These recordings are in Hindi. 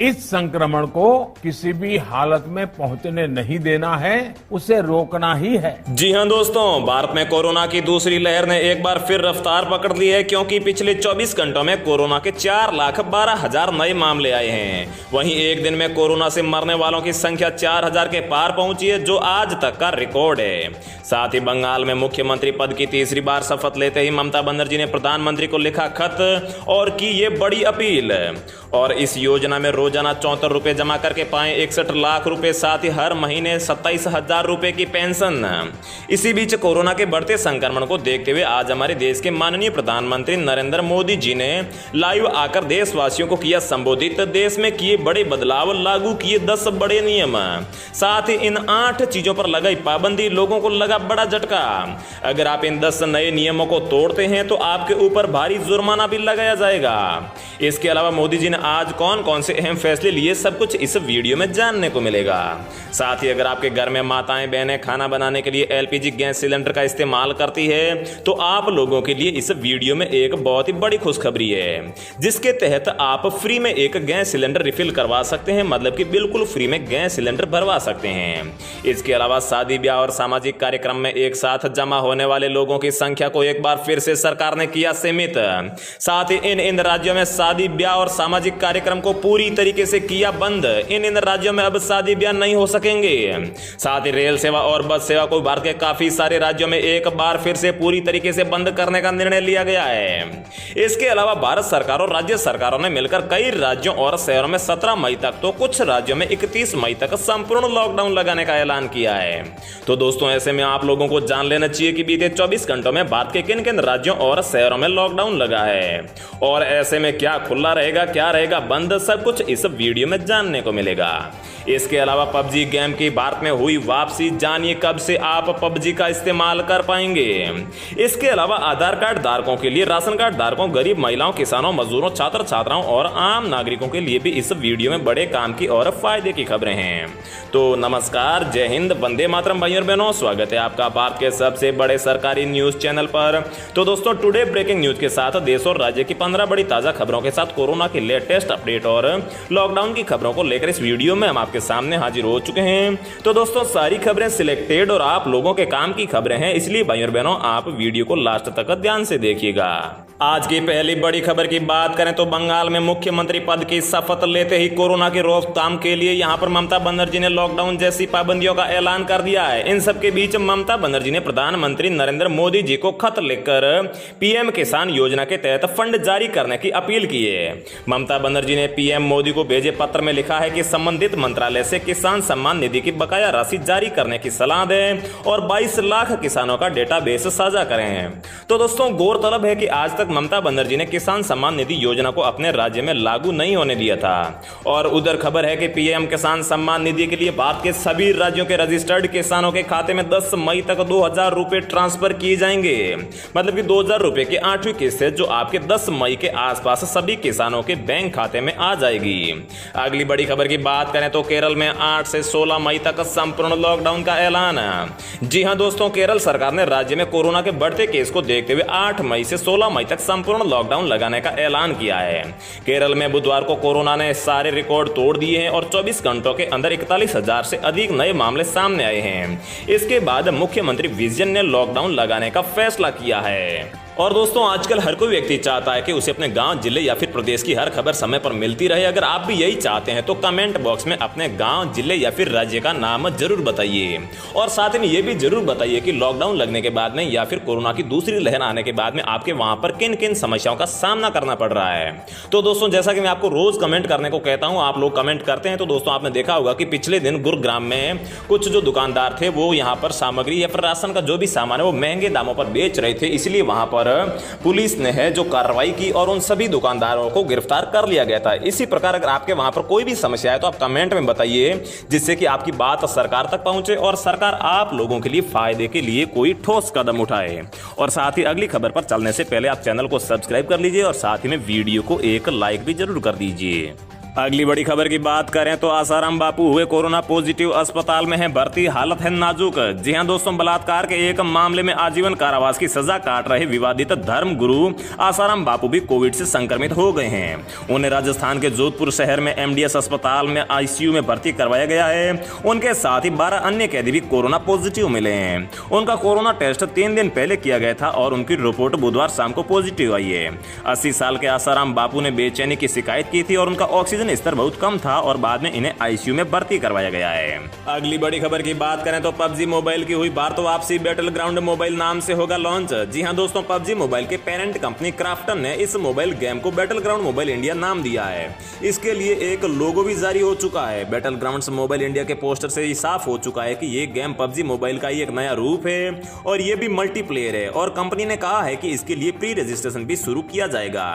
इस संक्रमण को किसी भी हालत में पहुंचने नहीं देना है, उसे रोकना ही है। जी हां दोस्तों, भारत में कोरोना की दूसरी लहर ने एक बार फिर रफ्तार पकड़ ली है, क्योंकि पिछले 24 घंटों में कोरोना के 4,12,000 नए मामले आए हैं। वहीं एक दिन में कोरोना से मरने वालों की संख्या 4,000 के पार पहुंची है, जो आज तक का रिकॉर्ड है। साथ ही बंगाल में मुख्यमंत्री पद की तीसरी बार शपथ लेते ही ममता बनर्जी ने प्रधानमंत्री को लिखा खत और की ये बड़ी अपील। और इस योजना में रोजाना 74 रुपए जमा करके पाए 61 लाख रुपए, साथ ही हर महीने 27,000 रुपए की पेंशन। इसी बीच कोरोना के बढ़ते संक्रमण को देखते हुए आज हमारे देश के माननीय प्रधानमंत्री नरेंद्र मोदी जी ने लाइव आकर देशवासियों को किया संबोधित। देश में किए बड़े बदलाव, लागू किए 10 बड़े नियम, साथ ही इन 8 चीजों पर लगाई पाबंदी। लोगों को लगा बड़ा झटका। अगर आप इन 10 नए नियमों को तोड़ते हैं तो आपके ऊपर भारी जुर्माना भी लगाया जाएगा। इसके अलावा मोदी जी ने आज कौन कौन से अहम फैसले लिए, सब कुछ इस वीडियो में जानने को मिलेगा। साथ ही अगर आपके घर में माताएं बहनें खाना बनाने के लिए एलपीजी गैस सिलेंडर का इस्तेमाल करती है, तो आप लोगों के लिए इस वीडियो में एक बहुत ही बड़ी खुशखबरी है, जिसके तहत आप फ्री में एक गैस सिलेंडर रिफिल करवा सकते हैं, मतलब कि बिल्कुल फ्री में गैस सिलेंडर भरवा सकते हैं। इसके अलावा शादी ब्याह और सामाजिक कार्यक्रम में एक साथ जमा होने वाले लोगों की संख्या को एक बार फिर से सरकार ने किया सीमित। साथ ही इन राज्यों में शादी ब्याह और सामाजिक कार्यक्रम को पूरी तरीके से किया बंद। इन राज्यों में अब शादी ब्याह नहीं हो सकेंगे। साथ ही रेल सेवा और बस सेवा को भारत के काफी सारे राज्यों में एक बार फिर से पूरी तरीके से बंद करने का निर्णय लिया गया है। इसके अलावा भारत सरकार और राज्य सरकारों ने मिलकर कई राज्यों और शहरों में 17 मई तक, तो कुछ राज्यों में 31 मई तक संपूर्ण लॉकडाउन लगाने का ऐलान किया है। तो दोस्तों, ऐसे में आप लोगों को जान लेना चाहिए कि बीते 24 घंटों में भारत के किन किन राज्यों और शहरों में लॉकडाउन लगा है, और ऐसे में क्या खुला रहेगा, क्या रहेगा बंद, सब कुछ इस वीडियो में जानने को मिलेगा। इसके अलावा पबजी गेम की भारत में हुई वापसी, जानिए कब से आप पबजी का इस्तेमाल कर पाएंगे। इसके अलावा आधार कार्ड धारकों के लिए, राशन कार्ड धारकों, गरीब महिलाओं, किसानों, मजदूरों, छात्र छात्राओं और आम नागरिकों के लिए भी इस वीडियो में बड़े काम की और फायदे की खबरें हैं। तो नमस्कार, जय हिंद, वंदे मातरम भाइयों और बहनों, स्वागत है आपका भारत के सबसे बड़े सरकारी न्यूज चैनल पर। तो दोस्तों, टुडे ब्रेकिंग न्यूज के साथ देश और राज्य की 15 बड़ी ताजा खबरों के साथ कोरोना की लेटेस्ट अपडेट और लॉकडाउन की खबरों को लेकर इस वीडियो में हम आपके सामने हाजिर हो चुके हैं। तो दोस्तों, सारी खबरें सिलेक्टेड और आप लोगों के काम की खबरें हैं, इसलिए भाइयों और बहनों आप वीडियो को लास्ट तक ध्यान से देखिएगा। आज की पहली बड़ी खबर की बात करें तो बंगाल में मुख्यमंत्री पद की शपथ लेते ही कोरोना की रोकथाम के लिए यहां पर ममता बनर्जी ने लॉकडाउन जैसी पाबंदियों का ऐलान कर दिया है। इन सब के बीच ममता बनर्जी ने प्रधानमंत्री नरेंद्र मोदी जी को खत लिखकर पीएम किसान योजना के तहत फंड जारी करने की अपील की है। ममता बनर्जी ने पीएम मोदी को भेजे पत्र में लिखा है कि संबंधित मंत्रालय से किसान सम्मान निधि की बकाया राशि जारी करने की सलाह दें और 22 लाख किसानों का डेटाबेस साझा करें। तो दोस्तों, गौरतलब है कि आज तक ममता बनर्जी ने किसान सम्मान निधि योजना को अपने राज्य में लागू नहीं होने दिया था। और उधर खबर है कि पीएम किसान सम्मान निधि के लिए भारत के सभी राज्यों के रजिस्टर्ड किसानों के खाते में 10 मई तक 2,000 रुपए ट्रांसफर किए जाएंगे। मतलब कि 2,000 रुपए की 8वीं किस्त जो आपके 10 मई के आसपास सभी किसानों के बैंक खाते में आ जाएगी। अगली बड़ी खबर की बात करें तो केरल में 8 से 16 मई तक संपूर्ण लॉकडाउन का ऐलान। जी हां दोस्तों, केरल सरकार ने राज्य में कोरोना के बढ़ते केस को देखते हुए 8 मई से 16 मई तक संपूर्ण लॉकडाउन लगाने का ऐलान किया है। केरल में बुधवार को कोरोना ने सारे रिकॉर्ड तोड़ दिए हैं और 24 घंटों के अंदर 41,000 से अधिक नए मामले सामने आए हैं। इसके बाद मुख्यमंत्री विजयन ने लॉकडाउन लगाने का फैसला किया है। और दोस्तों, आजकल हर कोई व्यक्ति चाहता है कि उसे अपने गांव, जिले या फिर प्रदेश की हर खबर समय पर मिलती रहे। अगर आप भी यही चाहते हैं तो कमेंट बॉक्स में अपने गांव, जिले या फिर राज्य का नाम जरूर बताइए। और साथ में ये भी जरूर बताइए कि लॉकडाउन लगने के बाद में या फिर कोरोना की दूसरी लहर आने के बाद में आपके वहां पर किन किन समस्याओं का सामना करना पड़ रहा है। तो दोस्तों, जैसा कि मैं आपको रोज कमेंट करने को कहता हूं, आप लोग कमेंट करते हैं। तो दोस्तों, आपने देखा होगा कि पिछले दिन गुरुग्राम में कुछ जो दुकानदार थे वो यहाँ पर सामग्री या फिर राशन का जो भी सामान है वो महंगे दामों पर बेच रहे थे। इसलिए वहां पर पुलिस ने है जो कार्रवाई की और उन सभी दुकानदारों को गिरफ्तार कर लिया गया था। इसी प्रकार अगर आपके वहां पर कोई भी समस्या है तो आप कमेंट में बताइए, जिससे कि आपकी बात सरकार तक पहुंचे और सरकार आप लोगों के लिए फायदे के लिए कोई ठोस कदम उठाए। और साथ ही अगली खबर पर चलने से पहले आप चैनल को सब्सक्राइब कर लीजिए और साथ ही में वीडियो को एक लाइक भी जरूर कर दीजिए। अगली बड़ी खबर की बात करें तो आसाराम बापू हुए कोरोना पॉजिटिव, अस्पताल में है भर्ती, हालत है नाजुक। जी हां दोस्तों, बलात्कार के एक मामले में आजीवन कारावास की सजा काट रहे विवादित धर्म गुरु आसाराम बापू भी कोविड से संक्रमित हो गए हैं। उन्हें राजस्थान के जोधपुर शहर में एमडीएस अस्पताल में आईसीयू में भर्ती करवाया गया है। उनके साथ ही 12 अन्य कैदी भी कोरोना पॉजिटिव मिले हैं। उनका कोरोना टेस्ट 3 दिन पहले किया गया था और उनकी रिपोर्ट बुधवार शाम को पॉजिटिव आई है। 80 साल के आसाराम बापू ने बेचैनी की शिकायत की थी और उनका ऑक्सीजन स्तर बहुत कम था और बाद में इन्हें आईसीयू में भर्ती करवाया गया है। अगली बड़ी खबर की बात करें तो पबजी मोबाइल की हुई बात वापसी, बैटल ग्राउंड मोबाइल नाम से होगा लॉन्च। जी हां दोस्तों, पबजी मोबाइल के पेरेंट कंपनी क्राफ्टन ने इस मोबाइल गेम को बैटल ग्राउंड मोबाइल इंडिया नाम दिया है। इसके लिए एक लोगो भी जारी हो चुका है। बैटल ग्राउंड मोबाइल इंडिया के पोस्टर से ही साफ हो चुका है कि ये गेम पबजी मोबाइल का ही एक नया रूप है और ये भी मल्टीप्लेयर है और कंपनी ने कहा है कि इसके लिए प्री रजिस्ट्रेशन भी शुरू किया जाएगा।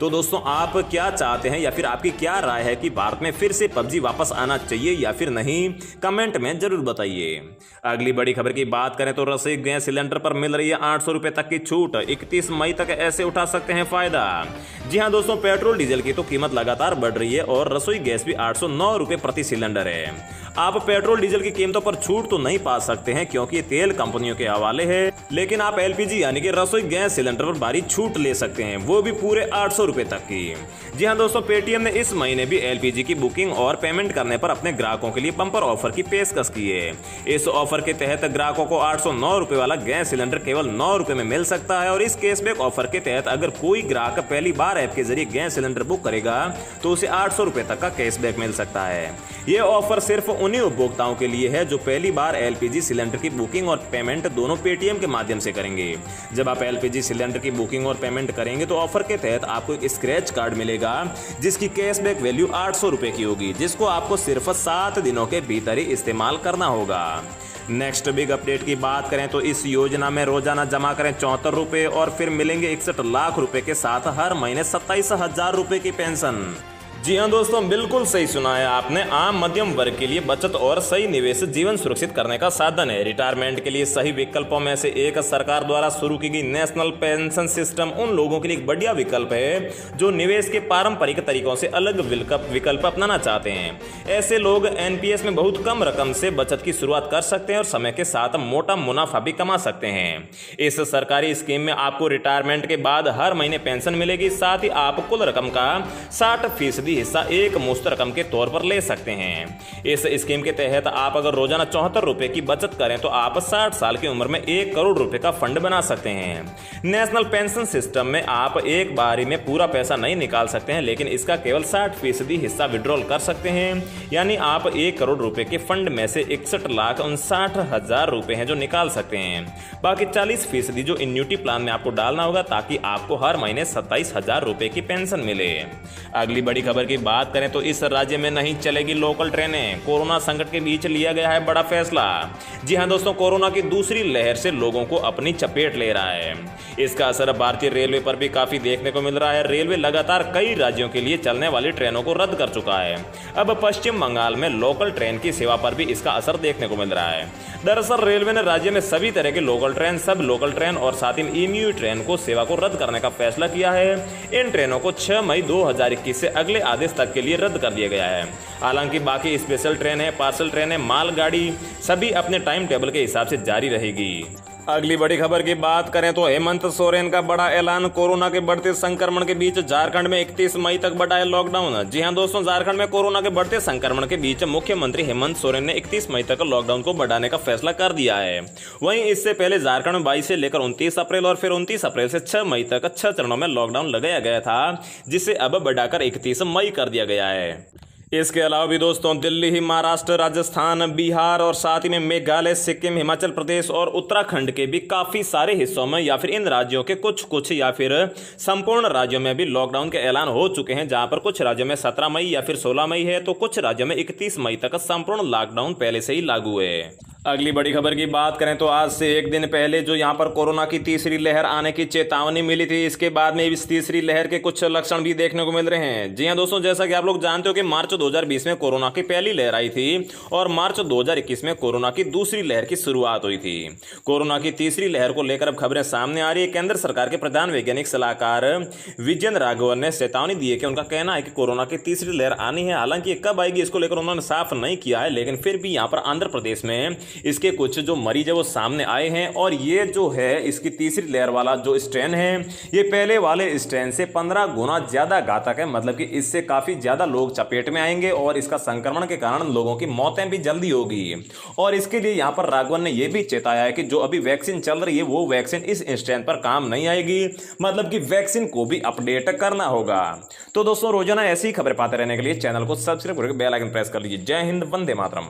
तो दोस्तों, आप क्या चाहते हैं या फिर आपकी क्या राय है कि भारत में फिर से पबजी वापस आना चाहिए या फिर नहीं, कमेंट में जरूर बताइए। अगली बड़ी खबर की बात करें तो रसोई गैस सिलेंडर पर मिल रही है 800 रुपए तक की छूट। 31 मई तक ऐसे उठा सकते हैं फायदा। जी हां दोस्तों, पेट्रोल डीजल की तो कीमत लगातार बढ़ रही है और रसोई गैस भी 809 रुपए प्रति सिलेंडर है। आप पेट्रोल डीजल की कीमतों पर छूट तो नहीं पा सकते हैं क्योंकि ये तेल कंपनियों के हवाले है, लेकिन आप एलपीजी यानी कि रसोई गैस सिलेंडर पर भारी छूट ले सकते हैं, वो भी पूरे 800 रुपए तक की। जी हां दोस्तों, पेटीएम ने इस महीने भी एलपीजी की बुकिंग और पेमेंट करने पर अपने ग्राहकों के लिए बम्पर ऑफर की पेशकश की है। इस ऑफर के तहत ग्राहकों को 809 रुपए वाला गैस सिलेंडर केवल 9 रुपए में मिल सकता है और इस कैशबैक ऑफर के तहत अगर कोई ग्राहक पहली बार ऐप के जरिए गैस सिलेंडर बुक करेगा तो उसे 800 रुपए तक का कैशबैक मिल सकता है। यह ऑफर सिर्फ उन्हीं उपभोक्ताओं के लिए है जो पहली बार एलपीजी सिलेंडर की बुकिंग और पेमेंट दोनों पेटीएम के माध्यम से करेंगे। जब आप एलपीजी सिलेंडर की बुकिंग और पेमेंट करेंगे तो ऑफर के तहत आपको एक स्क्रैच कार्ड मिलेगा जिसकी कैशबैक वैल्यू 800 रुपए की होगी, जिसको आपको सिर्फ 7 दिनों के भीतर ही इस्तेमाल करना होगा। नेक्स्ट बिग अपडेट की बात करें तो इस योजना में रोजाना जमा करें 74 रुपए और फिर मिलेंगे 61 लाख रुपए के साथ हर महीने 27,000 रुपए की पेंशन। जी हां दोस्तों, बिल्कुल सही सुना है आपने। आम मध्यम वर्ग के लिए बचत और सही निवेश जीवन सुरक्षित करने का साधन है। रिटायरमेंट के लिए सही विकल्पों में से एक सरकार द्वारा शुरू की गई नेशनल पेंशन सिस्टम उन लोगों के लिए एक बढ़िया विकल्प है जो निवेश के पारंपरिक तरीकों से अलग विकल्प अपनाना चाहते हैं। ऐसे लोग एनपीएस में बहुत कम रकम से बचत की शुरुआत कर सकते हैं और समय के साथ मोटा मुनाफा भी कमा सकते हैं। इस सरकारी स्कीम में आपको रिटायरमेंट के बाद हर महीने पेंशन मिलेगी, साथ ही आप कुल रकम का 60% हिस्सा एक मुश्त रकम के तौर पर ले सकते हैं। इस स्कीम के तहत आप अगर रोजाना 74 रुपए की बचत करें तो आप 60 साल की उम्र में 1 करोड़ रुपए का फंड बना सकते हैं। नेशनल पेंशन सिस्टम में आप एक बारी में पूरा पैसा नहीं निकाल सकते हैं, लेकिन इसका केवल 60% हिस्सा विड्रॉल कर सकते हैं। यानी आप 1 करोड़ रुपए के फंड में से 61,59,000 रुपए हैं जो निकाल सकते हैं। बाकी 40% जो इन्यूटी प्लान में आपको डालना होगा ताकि आपको हर महीने 27,000 रुपए की पेंशन मिले। अगली बड़ी खबर की बात करें तो इस राज्य में नहीं चलेगी लोकल ट्रेनें। कोरोना संकट के बीच लिया गया है बड़ा फैसला। जी हां दोस्तों, कोरोना की दूसरी लहर से लोगों को अपनी चपेट ले रहा है। इसका असर भारतीय रेलवे पर भी काफी देखने को मिल रहा है। रेलवे लगातार कई राज्यों के लिए चलने वाली ट्रेनों को रद्द कर चुका है। अब पश्चिम बंगाल में लोकल ट्रेन की सेवा पर भी इसका असर देखने को मिल रहा है। दरअसल रेलवे ने राज्य में सभी तरह के लोकल ट्रेन, सब लोकल ट्रेन और साथ ही ईएमयू ट्रेन को सेवा को रद्द करने का फैसला किया है। इन ट्रेनों को 6 मई 2021 से अगले आदेश तक के लिए रद्द कर दिया गया है। हालांकि बाकी स्पेशल ट्रेन है, पार्सल ट्रेन है, मालगाड़ी सभी अपने टाइम टेबल के हिसाब से जारी रहेगी। अगली बड़ी खबर की बात करें तो हेमंत सोरेन का बड़ा ऐलान। कोरोना के बढ़ते संक्रमण के बीच झारखंड में 31 मई तक बढ़ाया लॉकडाउन। जी हां दोस्तों, झारखंड में कोरोना के बढ़ते संक्रमण के बीच मुख्यमंत्री हेमंत सोरेन ने 31 मई तक लॉकडाउन को बढ़ाने का फैसला कर दिया है। वहीं इससे पहले झारखंड में 22 से लेकर 29 अप्रैल और फिर 29 अप्रैल से 6 मई तक 6 चरणों में लॉकडाउन लगाया गया था, जिसे अब बढ़ाकर 31 मई कर दिया गया है। इसके अलावा भी दोस्तों दिल्ली ही महाराष्ट्र, राजस्थान, बिहार और साथ ही में मेघालय, सिक्किम, हिमाचल प्रदेश और उत्तराखंड के भी काफी सारे हिस्सों में या फिर इन राज्यों के कुछ या फिर संपूर्ण राज्यों में भी लॉकडाउन के ऐलान हो चुके हैं, जहां पर कुछ राज्यों में 17 मई या फिर 16 मई है तो कुछ राज्यों में 31 मई तक संपूर्ण लॉकडाउन पहले से ही लागू है। अगली बड़ी खबर की बात करें तो आज से एक दिन पहले जो यहाँ पर कोरोना की तीसरी लहर आने की चेतावनी मिली थी, इसके बाद में इस तीसरी लहर के कुछ लक्षण भी देखने को मिल रहे हैं। जी हाँ दोस्तों, जैसा कि आप लोग जानते हो कि मार्च 2020 में कोरोना की पहली लहर आई थी और मार्च 2021 में कोरोना की दूसरी लहर की शुरुआत हुई थी। कोरोना की तीसरी लहर को लेकर अब खबरें सामने आ रही है। केंद्र सरकार के प्रधान वैज्ञानिक सलाहकार विजयेंद्र राघवन ने चेतावनी दी है कि उनका कहना है कि कोरोना की तीसरी लहर आनी है। हालांकि ये कब आएगी इसको लेकर उन्होंने साफ नहीं किया है, लेकिन फिर भी यहाँ पर आंध्र प्रदेश में इसके कुछ जो मरीज है वो सामने आए हैं और ये जो है इसकी तीसरी लहर वाला जो स्ट्रेन है ये पहले वाले स्ट्रेन से 15 गुना ज्यादा घातक है। मतलब कि इससे काफी ज्यादा लोग चपेट में आएंगे और इसका संक्रमण के कारण लोगों की मौतें भी जल्दी होगी। और इसके लिए यहां पर राघवन ने यह भी चेताया है कि जो अभी वैक्सीन चल रही है वो वैक्सीन इस स्ट्रेन पर काम नहीं आएगी, मतलब कि वैक्सीन को भी अपडेट करना होगा। तो दोस्तों, रोजाना ऐसी खबरें पाते रहने के लिए चैनल को सब्सक्राइब करके बेल आइकन प्रेस कर लीजिए। जय हिंद, वंदे मातरम।